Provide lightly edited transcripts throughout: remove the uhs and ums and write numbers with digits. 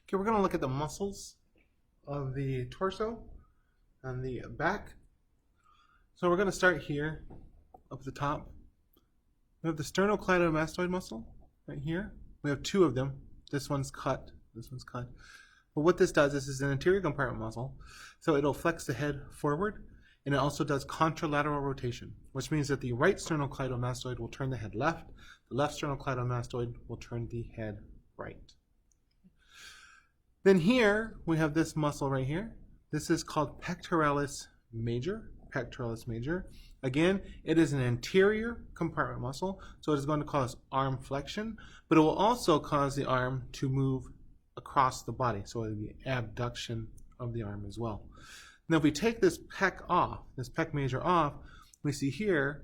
Okay, we're going to look at the muscles of the torso and the back. So we're going to start here up at the top. We have the sternocleidomastoid muscle right here. We have two of them. This one's cut. This one's cut. But what this does is an anterior compartment muscle. So it'll flex the head forward, and it also does contralateral rotation, which means that the right sternocleidomastoid will turn the head left. The left sternocleidomastoid will turn the head right. Then here we have this muscle right here. This is called Pectoralis Major. Pectoralis Major. Again, it is an anterior compartment muscle, so it is going to cause arm flexion, but it will also cause the arm to move across the body, so it will be abduction of the arm as well. Now if we take this pec off, this pec major off, we see here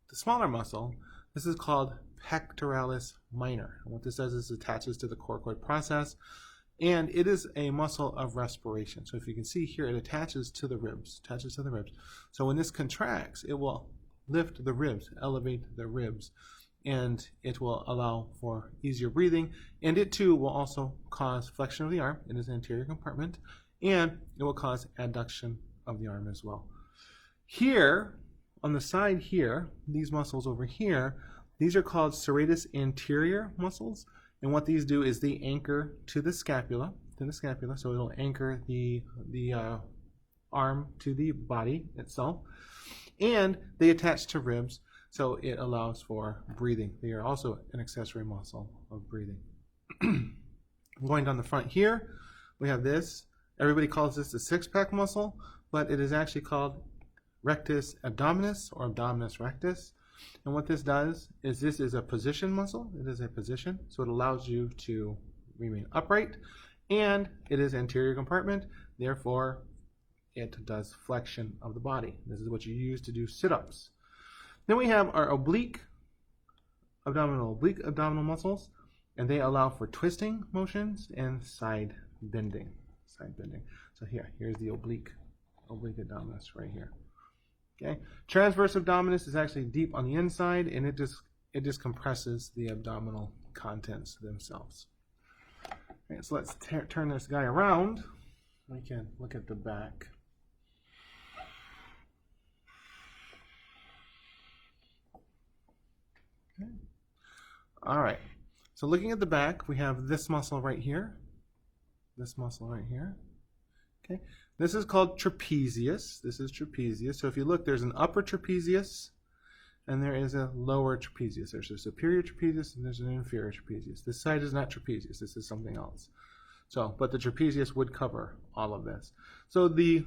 the smaller muscle. This is called Pectoralis Minor. And what this does is it attaches to the coracoid process, and it is a muscle of respiration. So if you can see here, it attaches to the ribs, So when this contracts, it will lift the ribs, elevate the ribs, and it will allow for easier breathing. And it too will also cause flexion of the arm. It is an anterior compartment, and it will cause adduction of the arm as well. Here, on the side here, these muscles over here, these are called Serratus anterior muscles. And what these do is they anchor to the scapula, so it'll anchor the arm to the body itself. And they attach to ribs, so it allows for breathing. They are also an accessory muscle of breathing. Going down the front here, we have this. Everybody calls this the six-pack muscle, but it is actually called rectus abdominis or abdominis rectus. And what this does is this is a position muscle. It is a position, so it allows you to remain upright, and it is anterior compartment, therefore it does flexion of the body. This is what you use to do sit-ups. Then we have our oblique abdominal muscles, and they allow for twisting motions and side bending. So here's the oblique abdominis right here. Okay, transverse abdominis is actually deep on the inside, and it just compresses the abdominal contents themselves. Okay, so let's turn this guy around. We can look at the back. Okay. All right. So looking at the back, we have this muscle right here. Okay. This is called trapezius. So if you look, there's an upper trapezius and there is a lower trapezius. There's a superior trapezius and there's an inferior trapezius. This side is not trapezius. This is something else. But the trapezius would cover all of this. So the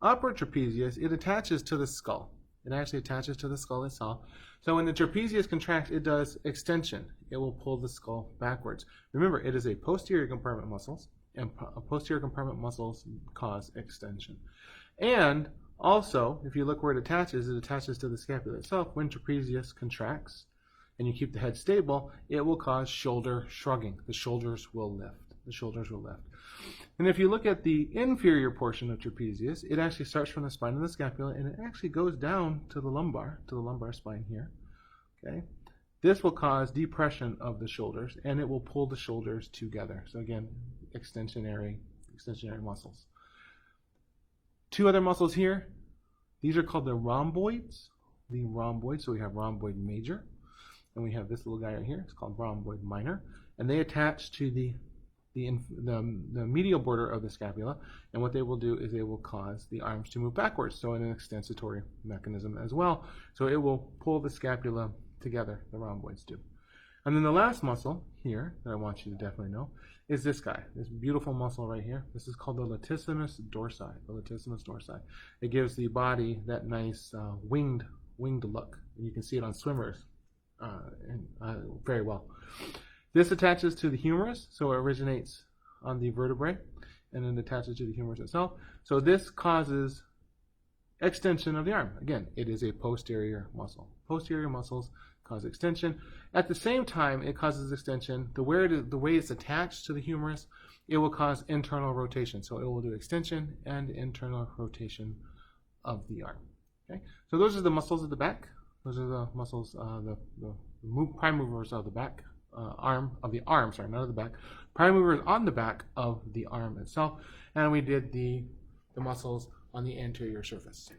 upper trapezius, it attaches to the skull. It actually attaches to the skull itself. So when the trapezius contracts, it does extension. It will pull the skull backwards. Remember, it is a posterior compartment muscles, and posterior compartment muscles cause extension. And also, if you look where it attaches to the scapula itself. When trapezius contracts and you keep the head stable, it will cause shoulder shrugging. The shoulders will lift. And if you look at the inferior portion of trapezius, it actually starts from the spine of the scapula, and it actually goes down to the lumbar spine here. Okay, this will cause depression of the shoulders, and it will pull the shoulders together. So again, extensionary muscles. Two other muscles here. These are called the rhomboids. So we have rhomboid major, and we have this little guy right here. It's called rhomboid minor, and they attach to the medial border of the scapula, and what they will do is they will cause the arms to move backwards, so in an extensory mechanism as well. So it will pull the scapula together, the rhomboids do. And then the last muscle here that I want you to definitely know is this guy, this beautiful muscle right here. This is called the Latissimus Dorsi. It gives the body that nice winged look, and you can see it on swimmers very well. This attaches to the humerus, so it originates on the vertebrae, and then attaches to the humerus itself. So this causes extension of the arm. Again, it is a posterior muscle. Posterior muscles cause extension. At the same time, it causes extension. The way it's attached to the humerus, it will cause internal rotation. So it will do extension and internal rotation of the arm. Okay, so those are the muscles at the back. Those are the muscles, the prime movers of the back. Not of the back, prime mover is on the back of the arm itself, and we did the muscles on the anterior surface.